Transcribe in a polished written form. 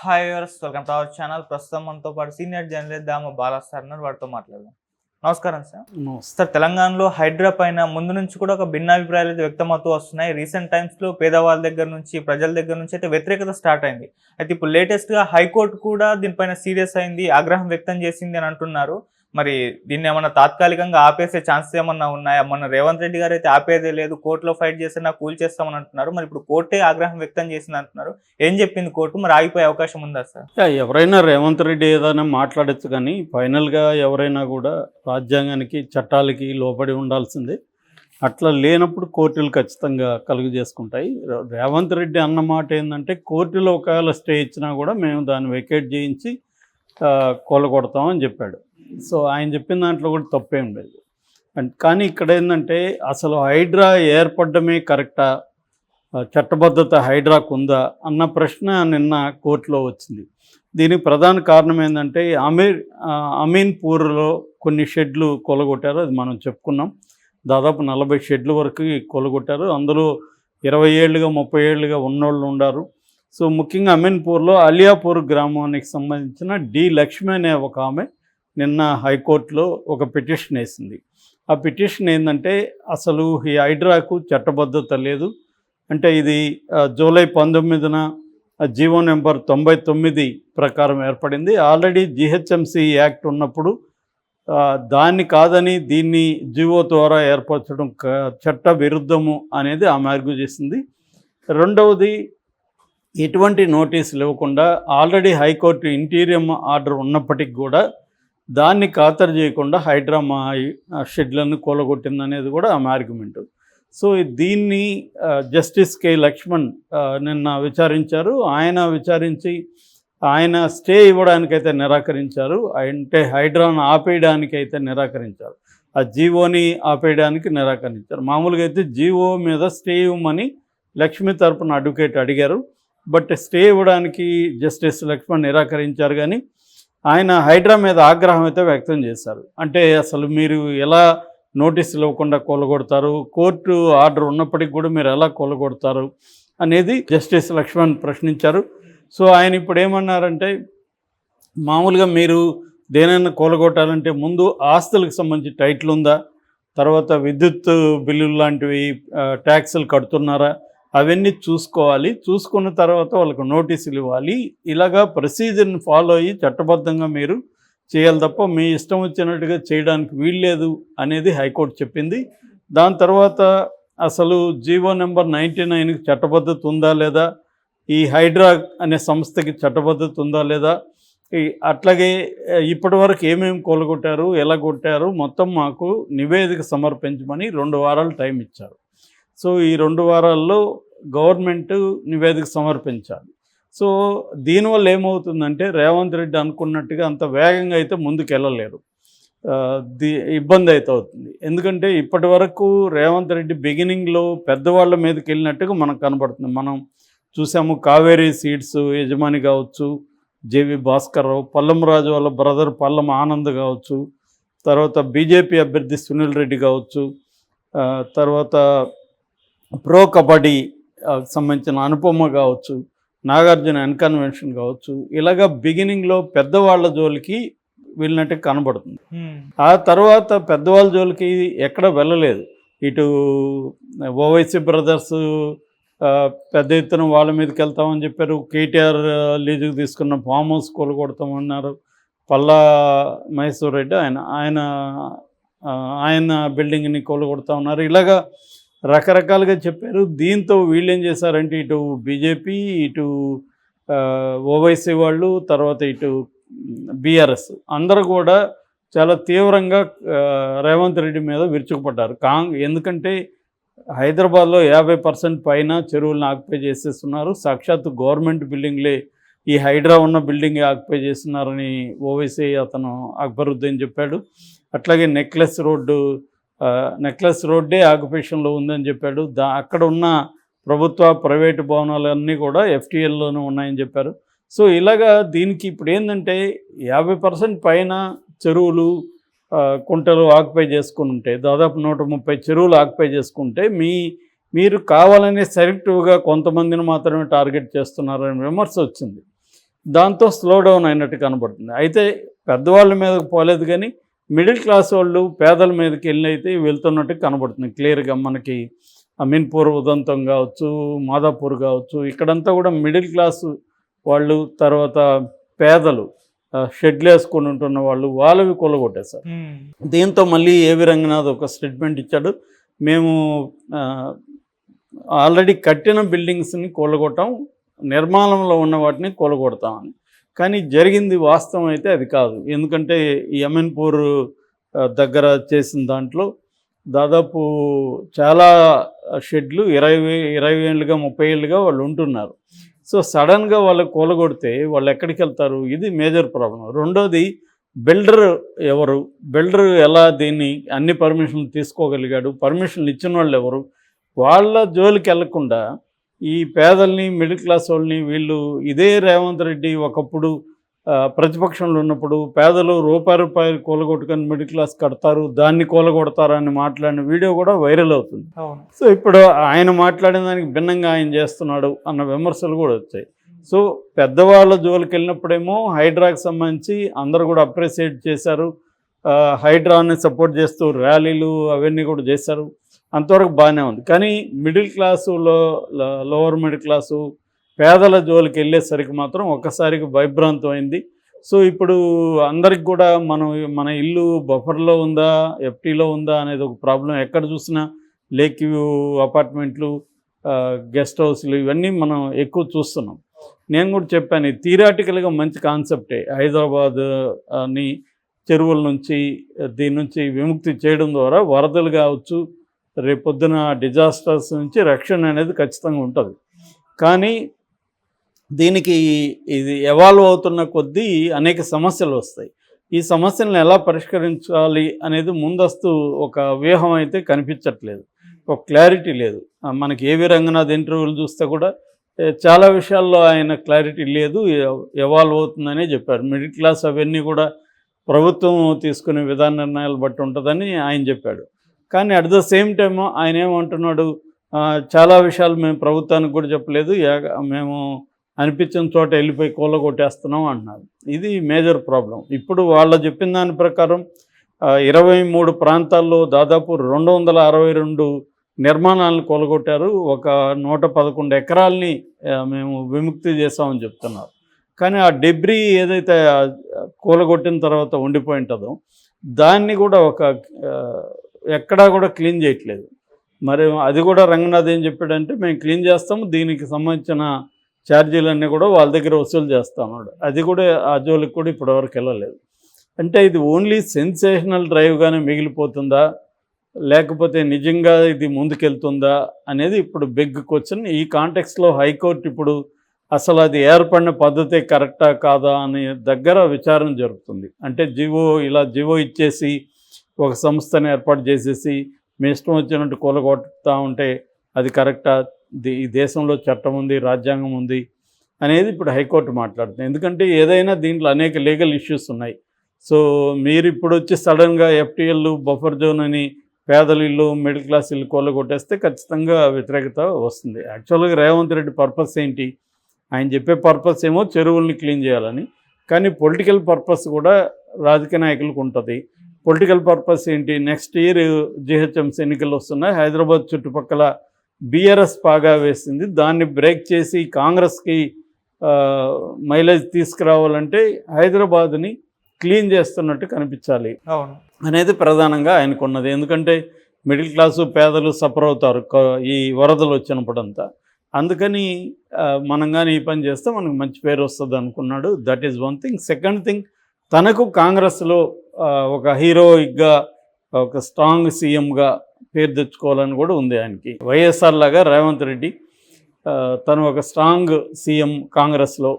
Hi viewers, welcome to our channel. ప్రస్తుతం మనతో పాటు సీనియర్ జర్నలిస్ట్ దామ బాలా సార్ ఉన్నారు. వాటితో మాట్లాడదాం. నమస్కారం సార్. సార్, తెలంగాణలో హైడ్రా పైన ముందు నుంచి కూడా ఒక భిన్నాభిప్రాయాలు అయితే వ్యక్తమవుతూ వస్తున్నాయి. రీసెంట్ టైమ్స్లో పేదవాళ్ళ దగ్గర నుంచి, ప్రజల దగ్గర నుంచి అయితే వ్యతిరేకత స్టార్ట్ అయింది. అయితే ఇప్పుడు లేటెస్ట్గా హైకోర్టు కూడా దీనిపైన సీరియస్ అయింది, ఆగ్రహం వ్యక్తం చేసింది అని అంటున్నారు. మరి దీన్ని ఏమన్నా తాత్కాలికంగా ఆపేసే ఛాన్సెస్ ఏమన్నా ఉన్నాయా? మొన్న రేవంత్ రెడ్డి గారు అయితే ఆపేదే లేదు, కోర్టులో ఫైట్ చేసినా కూల్ చేస్తామని అంటున్నారు. మరి ఇప్పుడు కోర్టే ఆగ్రహం వ్యక్తం చేసింది అంటున్నారు. ఏం చెప్పింది కోర్టు? మరి ఆగిపోయే అవకాశం ఉందా సార్? ఎవరైనా రేవంత్ రెడ్డి ఏదైనా మాట్లాడచ్చు, కానీ ఫైనల్గా ఎవరైనా కూడా రాజ్యాంగానికి చట్టాలకి లోబడి ఉండాల్సిందే. అట్లా లేనప్పుడు కోర్టులు ఖచ్చితంగా కలుగు చేసుకుంటాయి. రేవంత్ రెడ్డి అన్న మాట ఏంటంటే, కోర్టులో ఒకవేళ స్టే ఇచ్చినా కూడా మేము దాన్ని వెకేట్ చేయించి కొడతామని చెప్పాడు. సో ఆయన చెప్పిన దాంట్లో కూడా తప్పేం లేదు. కానీ ఇక్కడ ఏంటంటే, అసలు హైడ్రా ఏర్పడమే కరెక్టా, చట్టబద్ధత హైడ్రాకు ఉందా అన్న ప్రశ్న నిన్న కోర్టులో వచ్చింది. దీనికి ప్రధాన కారణం ఏంటంటే, అమీన్పూర్లో కొన్ని షెడ్లు కొలగొట్టారు. అది మనం చెప్పుకున్నాం. దాదాపు 40 షెడ్ల వరకు కొలగొట్టారు. అందులో 20 ఏళ్ళుగా 30 ఏళ్ళుగా ఉన్నోళ్ళు ఉన్నారు. సో ముఖ్యంగా అమీన్పూర్లో అలియాపూర్ గ్రామానికి సంబంధించిన డి లక్ష్మి అనే ఒక ఆమె నిన్న హైకోర్టులో ఒక పిటిషన్ వేసింది. ఆ పిటిషన్ ఏంటంటే, అసలు ఈ హైడ్రాకు చట్టబద్ధత లేదు అంటే, ఇది జూలై 19న జీవో నెంబర్ 99 ప్రకారం ఏర్పడింది. ఆల్రెడీ జిహెచ్ఎంసి యాక్ట్ ఉన్నప్పుడు దాన్ని కాదని దీన్ని జీవో ద్వారా ఏర్పరచడం చట్ట విరుద్ధము అనేది ఆమె ఆర్గ్యూ చేసింది. రెండవది, ఎటువంటి నోటీసులు ఇవ్వకుండా ఆల్రెడీ హైకోర్టు ఇంటీరియం ఆర్డర్ ఉన్నప్పటికి కూడా దాన్ని ఖాతరు చేయకుండా హైడ్రా మా షెడ్లను కూలగొట్టిందనేది కూడా ఆమె ఆర్గ్యుమెంటు. సో దీన్ని జస్టిస్ కె లక్ష్మణ్ నిన్న విచారించారు. ఆయన విచారించి ఆయన స్టే ఇవ్వడానికైతే నిరాకరించారు. అంటే హైడ్రాను ఆపేయడానికైతే నిరాకరించారు. ఆ జీవోని ఆపేయడానికి నిరాకరించారు. మామూలుగా అయితే జీవో మీద స్టే ఇవ్వమని లక్ష్మి తరపున అడ్వకేట్ అడిగారు. బట్ స్టే ఇవ్వడానికి జస్టిస్ లక్ష్మణ్ నిరాకరించారు. కానీ ఆయన హైడ్రా మీద ఆగ్రహం అయితే వ్యక్తం చేశారు. అంటే అసలు మీరు ఎలా నోటీసులు ఇవ్వకుండా కొలగొడతారు, కోర్టు ఆర్డర్ ఉన్నప్పటికీ కూడా మీరు ఎలా కొలగొడతారు అనేది జస్టిస్ లక్ష్మణ్ ప్రశ్నించారు. సో ఆయన ఇప్పుడు ఏమన్నారంటే, మామూలుగా మీరు దేనైనా కొలగొట్టాలంటే ముందు ఆస్తులకు సంబంధించి టైటిల్ ఉందా, తర్వాత విద్యుత్ బిల్లులు లాంటివి ట్యాక్సులు కడుతున్నారా, అవన్నీ చూసుకోవాలి. చూసుకున్న తర్వాత వాళ్ళకు నోటీసులు ఇవ్వాలి. ఇలాగా ప్రొసీజర్ని ఫాలో అయ్యి చట్టబద్ధంగా మీరు చేయాలి తప్ప మీ ఇష్టం వచ్చినట్టుగా చేయడానికి వీల్లేదు అనేది హైకోర్టు చెప్పింది. దాని తర్వాత అసలు జీవో నెంబర్ 99కి చట్టబద్ధత ఉందా లేదా, ఈ హైడ్రా అనే సంస్థకి చట్టబద్ధత ఉందా లేదా, అట్లాగే ఇప్పటి వరకు ఏమేమి కొలగొట్టారు, ఎలా కొట్టారు, మొత్తం మాకు నివేదిక సమర్పించమని 2 వారాలు టైం ఇచ్చారు. సో ఈ 2 వారాల్లో గవర్నమెంట్ నివేదిక సమర్పించాలి. సో దీనివల్ల ఏమవుతుందంటే, రేవంత్ రెడ్డి అనుకున్నట్టుగా అంత వేగంగా అయితే ముందుకు వెళ్ళలేరు. ఇబ్బంది అయితే అవుతుంది. ఎందుకంటే ఇప్పటి వరకు రేవంత్ రెడ్డి బిగినింగ్లో పెద్దవాళ్ళ మీదకి వెళ్ళినట్టుగా మనకు కనబడుతుంది. మనం చూసాము, కావేరీ సీడ్స్ యజమాని కావచ్చు జేవి భాస్కర్ రావు, పల్లం రాజు వాళ్ళ బ్రదర్ పల్లం ఆనంద్ కావచ్చు, తర్వాత బీజేపీ అభ్యర్థి సునీల్ రెడ్డి కావచ్చు, తర్వాత ప్రో కబడ్డీ సంబంధించిన అనుపమ కావచ్చు, నాగార్జున అన్కన్వెన్షన్ కావచ్చు, ఇలాగా బిగినింగ్లో పెద్దవాళ్ళ జోలికి వెళ్ళినట్టు కనబడుతుంది. ఆ తర్వాత పెద్దవాళ్ళ జోలికి ఎక్కడ వెళ్ళలేదు. ఇటు ఓవైసీ బ్రదర్స్ పెద్ద ఎత్తున వాళ్ళ మీదకి వెళ్తామని చెప్పారు. కేటీఆర్ లీజుకు తీసుకున్న ఫామ్ హౌస్ కొలగొడతామన్నారు. పల్లా మహేశ్వర్ రెడ్డి ఆయన బిల్డింగ్ని కొలగొడతా ఉన్నారు. ఇలాగా రకరకాలుగా చెప్పారు. దీంతో వీళ్ళు ఏం చేశారంటే, ఇటు బీజేపీ, ఇటు ఓవైసీ వాళ్ళు, తర్వాత ఇటు బీఆర్ఎస్ అందరూ కూడా చాలా తీవ్రంగా రేవంత్ రెడ్డి మీద విరుచుకుపడ్డారు. ఎందుకంటే హైదరాబాద్లో 50% పైన చెరువులను ఆక్యుపై చేసేస్తున్నారు. సాక్షాత్తు గవర్నమెంట్ బిల్డింగ్లే ఈ హైడ్రా ఉన్న బిల్డింగే ఆక్యుపై చేస్తున్నారని ఓవైసీ అతను అక్బరుద్దీన్ చెప్పాడు. అట్లాగే నెక్లెస్ రోడ్డే ఆక్యుపేషన్లో ఉందని చెప్పాడు. అక్కడ ఉన్న ప్రభుత్వ ప్రైవేటు భవనాలన్నీ కూడా ఎఫ్టీఎల్లోనే ఉన్నాయని చెప్పారు. సో ఇలాగా దీనికి ఇప్పుడు ఏంటంటే, 50% పైన చెరువులు కుంటలు ఆక్యుపై చేసుకుని ఉంటే, దాదాపు 130 చెరువులు ఆక్యుపై చేసుకుంటే మీరు కావాలనే సెలెక్టివ్గా కొంతమందిని మాత్రమే టార్గెట్ చేస్తున్నారనే విమర్శ వచ్చింది. దాంతో స్లో డౌన్ అయినట్టు కనబడుతుంది. అయితే పెద్దవాళ్ళ మీదకి పోలేదు కానీ మిడిల్ క్లాస్ వాళ్ళు పేదల మీదకి అయితే వెళ్తున్నట్టు కనబడుతుంది క్లియర్గా. మనకి అమీన్పూర్ ఉదంతం కావచ్చు, మాదాపూర్ కావచ్చు, ఇక్కడంతా కూడా మిడిల్ క్లాస్ వాళ్ళు, తర్వాత పేదలు షెడ్లు వేసుకొని ఉంటున్న వాళ్ళు, వాళ్ళవి కూలగొట్టేశారు. దీంతో మళ్ళీ ఏవి రంగనాథ్ ఒక స్టేట్మెంట్ ఇచ్చాడు, మేము ఆల్రెడీ కట్టిన బిల్డింగ్స్ని కూలగొట్టాం, నిర్మాణంలో ఉన్న వాటిని కూలగొడతామని. కానీ జరిగింది వాస్తవం అయితే అది కాదు. ఎందుకంటే ఈ అమీన్పూర్ దగ్గర చేసిన దాంట్లో దాదాపు చాలా షెడ్లు 20 ఏళ్ళుగా 30 ఏళ్ళుగా వాళ్ళు ఉంటున్నారు. సో సడన్గా వాళ్ళు కూలగొడితే వాళ్ళు ఎక్కడికి వెళ్తారు? ఇది మేజర్ ప్రాబ్లం. రెండోది బిల్డర్ ఎవరు? బిల్డర్ ఎలా దీన్ని అన్ని పర్మిషన్లు తీసుకోగలిగాడు? పర్మిషన్లు ఇచ్చిన వాళ్ళు ఎవరు? వాళ్ళ జోలికి వెళ్లకుండా ఈ పేదల్ని, మిడిల్ క్లాస్ వాళ్ళని వీళ్ళు ఇదే రేవంత్ రెడ్డి ఒకప్పుడు ప్రతిపక్షంలో ఉన్నప్పుడు పేదలు రూపాయలు కూలగొట్టుకొని మిడిల్ క్లాస్ కడతారు, దాన్ని కూలగొడతారు అని మాట్లాడిన వీడియో కూడా వైరల్ అవుతుంది. సో ఇప్పుడు ఆయన మాట్లాడిన దానికి భిన్నంగా ఆయన చేస్తున్నాడు అన్న విమర్శలు కూడా వచ్చాయి. సో పెద్దవాళ్ళ జోలికి వెళ్ళినప్పుడేమో హైడ్రాకి సంబంధించి అందరూ కూడా అప్రిషియేట్ చేశారు, హైడ్రాని సపోర్ట్ చేస్తూ ర్యాలీలు అవన్నీ కూడా చేశారు, అంతవరకు బాగానే ఉంది. కానీ మిడిల్ క్లాసులో, లోవర్ మిడిల్ క్లాసు, పేదల జోలికి వెళ్ళేసరికి మాత్రం ఒక్కసారికి భయభ్రాంతం అయింది. సో ఇప్పుడు అందరికి కూడా మన ఇల్లు బఫర్లో ఉందా, ఎఫ్టీలో ఉందా అనేది ఒక ప్రాబ్లం. ఎక్కడ చూసినా లేక్ వ్యూ అపార్ట్మెంట్లు, గెస్ట్ హౌస్లు ఇవన్నీ మనం ఎక్కువ చూస్తున్నాం. నేను కూడా చెప్పాను, థియరాటికల్గా మంచి కాన్సెప్టే. హైదరాబాద్ని చెరువుల నుంచి దీని నుంచి విముక్తి చేయడం ద్వారా వరదలు కావచ్చు, రేపొద్దున డిజాస్టర్స్ నుంచి రక్షణ అనేది ఖచ్చితంగా ఉంటుంది. కానీ దీనికి ఇది ఎవాల్వ్ అవుతున్న కొద్దీ అనేక సమస్యలు వస్తాయి. ఈ సమస్యలను ఎలా పరిష్కరించాలి అనేది ముందస్తు ఒక వ్యూహం అయితే కనిపించట్లేదు, ఒక క్లారిటీ లేదు. మనకి ఏవి రంగనాథ్ ఇంటర్వ్యూలు చూస్తే కూడా చాలా విషయాల్లో ఆయన క్లారిటీ లేదు, ఎవాల్వ్ అవుతుందనే చెప్పారు. మిడిల్ క్లాస్ అవన్నీ కూడా ప్రభుత్వం తీసుకునే విధాన నిర్ణయాలు బట్టి ఉంటుందని ఆయన చెప్పాడు. కానీ అట్ ద సేమ్ టైమ్ ఆయన ఏమంటున్నాడు, చాలా విషయాలు మేము ప్రభుత్వానికి కూడా చెప్పలేదు, మేము అనిపించిన చోట వెళ్ళిపోయి కూలగొట్టేస్తున్నాం అంటున్నారు. ఇది మేజర్ ప్రాబ్లం. ఇప్పుడు వాళ్ళు చెప్పిన దాని ప్రకారం 23 ప్రాంతాల్లో దాదాపు 262 నిర్మాణాలను కూలగొట్టారు, ఒక 111 ఎకరాలని మేము విముక్తి చేసామని చెప్తున్నారు. కానీ ఆ డెబ్రీ ఏదైతే కూలగొట్టిన తర్వాత ఉండిపోయి ఉంటుందో దాన్ని కూడా ఎక్కడా కూడా క్లీన్ చేయట్లేదు. మరి అది కూడా రంగనాథ్ ఏం చెప్పాడంటే, మేము క్లీన్ చేస్తాము, దీనికి సంబంధించిన ఛార్జీలన్నీ కూడా వాళ్ళ దగ్గర వసూలు చేస్తామన్నాడు. అది కూడా ఆ జోలికి కూడా ఇప్పటివరకు వెళ్ళలేదు. అంటే ఇది ఓన్లీ సెన్సేషనల్ డ్రైవ్గానే మిగిలిపోతుందా, లేకపోతే నిజంగా ఇది ముందుకెళ్తుందా అనేది ఇప్పుడు బిగ్ క్వశ్చన్. ఈ కాంటెక్స్లో హైకోర్టు ఇప్పుడు అసలు అది ఏర్పడిన పద్ధతే కరెక్టా కాదా అనే దగ్గర విచారణ జరుగుతుంది. అంటే జీవో ఇచ్చేసి ఒక సంస్థని ఏర్పాటు చేసేసి మీ ఇష్టం వచ్చినట్టు కూలగొట్టుతూ ఉంటే అది కరెక్టా, ఈ దేశంలో చట్టం ఉంది, రాజ్యాంగం ఉంది అనేది ఇప్పుడు హైకోర్టు మాట్లాడుతుంది. ఎందుకంటే ఏదైనా దీంట్లో అనేక లీగల్ ఇష్యూస్ ఉన్నాయి. సో మీరు ఇప్పుడు వచ్చి సడన్గా ఎఫ్టీఎల్, బఫర్ జోన్ అని పేదల ఇల్లు, మిడిల్ క్లాస్ ఇల్లు కూలగొట్టేస్తే ఖచ్చితంగా వ్యతిరేకత వస్తుంది. యాక్చువల్గా రేవంత్ రెడ్డి పర్పస్ ఏంటి? ఆయన చెప్పే పర్పస్ ఏమో చెరువుల్ని క్లీన్ చేయాలని, కానీ పొలిటికల్ పర్పస్ కూడా రాజకీయ నాయకులకు ఉంటుంది. పొలిటికల్ పర్పస్ ఏంటి? నెక్స్ట్ ఇయర్ జిహెచ్ఎంసీ ఎన్నికలు వస్తున్నాయి, హైదరాబాద్ చుట్టుపక్కల బీఆర్ఎస్ పాగా వేసింది, దాన్ని బ్రేక్ చేసి కాంగ్రెస్కి మైలేజ్ తీసుకురావాలంటే హైదరాబాద్ని క్లీన్ చేస్తున్నట్టు కనిపించాలి అనేది ప్రధానంగా ఆయనకున్నది. ఎందుకంటే మిడిల్ క్లాసు, పేదలు సఫర్ అవుతారు ఈ వరదలు వచ్చినప్పుడంతా. అందుకని మనం కానీ ఈ పని చేస్తే మనకు మంచి పేరు వస్తుంది అనుకున్నాడు. That is one thing. Second thing, తనకు కాంగ్రెస్లో ఒక హీరోయిక్గా, ఒక స్ట్రాంగ్ సీఎంగా పేరు తెచ్చుకోవాలని కూడా ఉంది ఆయనకి. వైఎస్ఆర్ లాగా రేవంత్ రెడ్డి తను ఒక స్ట్రాంగ్ సీఎం కాంగ్రెస్లో